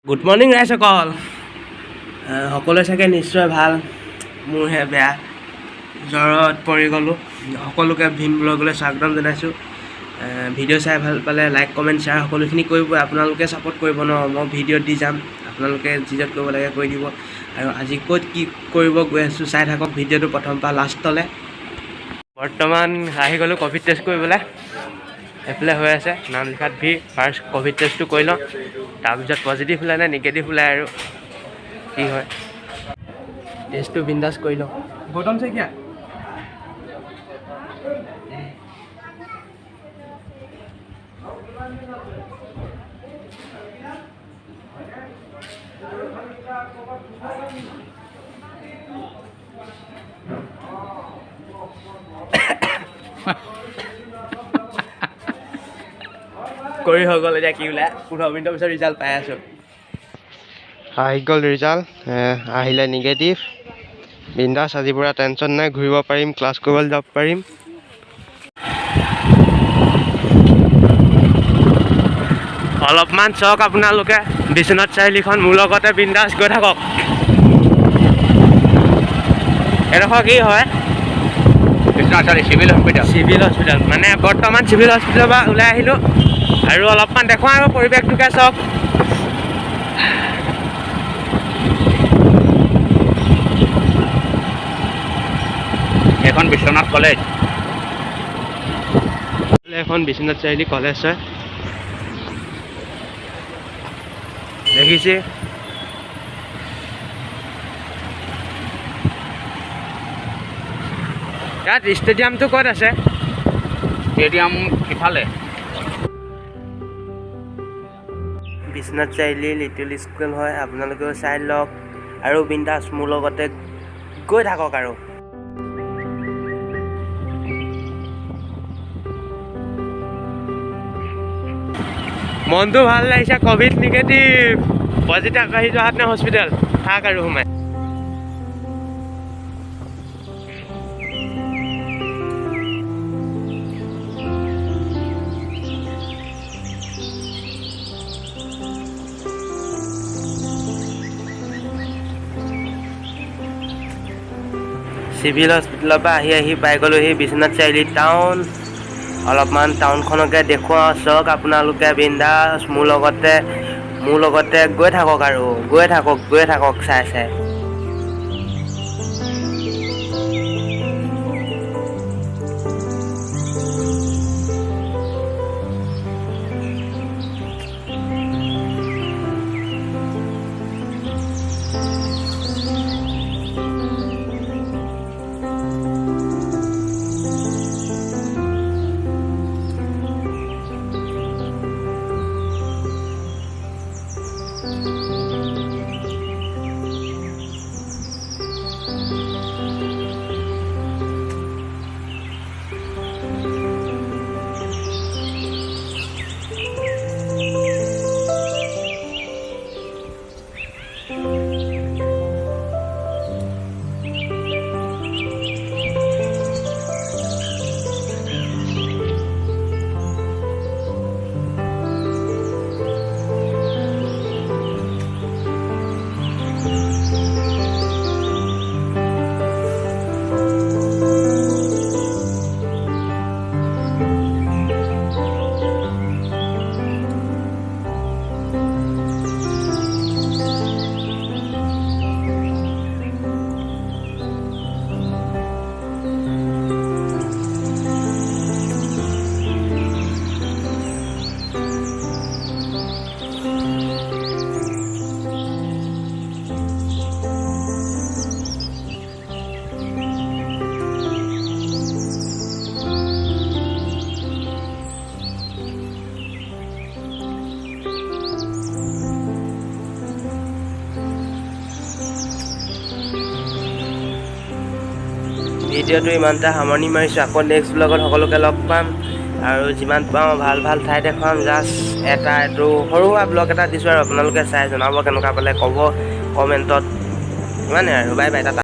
Good morning ৰাইজসকল। সকলোৱে চাগে নিশ্চয় ভাল, মোৰহে বেয়া, জ্বৰত পৰি গ'লোঁ। সকলোকে ভিন ব্লগলৈ স্বাগতম জনাইছোঁ। ভিডিঅ' চাই ভাল পালে লাইক কমেণ্ট শ্বেয়াৰ সকলোখিনি কৰিব। আপোনালোকে ছাপোৰ্ট কৰিব ন, মই ভিডিঅ'ত দি যাম, আপোনালোকে যি য'ত কৰিব লাগে কৰি দিব। আৰু আজি ক'ত কি কৰিব গৈ আছোঁ চাই থাকক ভিডিঅ'টো প্ৰথম পৰা লাষ্টলৈ। বৰ্তমান আহি গ'লোঁ ক'ভিড টেষ্ট কৰিবলৈ। এফালে হৈ আছে নাম লিখাত ভিৰ। ফাৰ্ষ্ট ক'ভিড টেষ্টটো কৰি লওঁ, তাৰপিছত পজিটিভ ওলাই নে নিগেটিভ ওলাই আৰু কি হয়। টেষ্টটো বিন্দাছ কৰি লওঁ। গৌতম শইকীয়া কৰি হৈ গ'ল। এতিয়া কি ওলাই 15 মিনিটৰ পিছত ৰিজাল্ট পাই আছোঁ। আহি গ'ল ৰিজাল্ট, আহিলে নিগেটিভ। বিন্দাছ, আজিৰ পৰা টেনশ্যন নাই, ঘূৰিব পাৰিম, ক্লাছ কৰিবলৈ যাব পাৰিম। অলপমান চাওক আপোনালোকে, বিশ্বনাথ চাৰিআলিখন মোৰ লগতে বিন্দাছ গৈ থাকক। এডোখৰ কি হয়? বিশ্বনাথ চাৰিআলি চিভিল হস্পিটেল মানে বৰ্তমান চিভিল হস্পিটেলৰ পৰা ওলাই আহিলোঁ আৰু অলপমান দেখুৱাওঁ আৰু পৰিৱেশটোকে চাওক। এখন বিশ্বনাথ কলেজ, এখন বিশ্বনাথ চাৰিআলি কলেজ হয়, দেখিছে। ইয়াত ষ্টেডিয়ামটো ক'ত আছে? ষ্টেডিয়াম সিফালে। বিশ্বনাথ চাৰিআলি লিটিল স্কুল হয়, আপোনালোকেও চাই লওক আৰু বিন্দাছ মোৰ লগতে গৈ থাকক আৰু। মনটো ভাল লাগিছে, ক'ভিড নিগেটিভ, পজিটিভ আহি যোৱাত নে হস্পিটেল থাক আৰু সোমাই। চিভিল হস্পিটেলৰ পৰা আহি পাই গ'লোহি বিশ্বনাথ চাৰিআলি টাউন। অলপমান টাউনখনকে দেখুৱাওঁ, চাওক আপোনালোকে বিন্দাছ মোৰ লগতে গৈ থাকক আৰু গৈ থাকক চাই চাই। ভিডিঅ'টো ইমানটা সামৰণি মাৰিছোঁ। আকৌ নেক্সট ব্লগত সকলোকে লগ পাম আৰু যিমান পাওঁ ভাল ভাল ঠাই দেখুৱাম। জাষ্ট এইটো সৰু সুৰা ব্লগ এটা দিছোঁ আৰু আপোনালোকে চাই জনাব কেনেকুৱা পালে, ক'ব কমেণ্টত। ইমানে আৰু, বাই বাই, টাটা।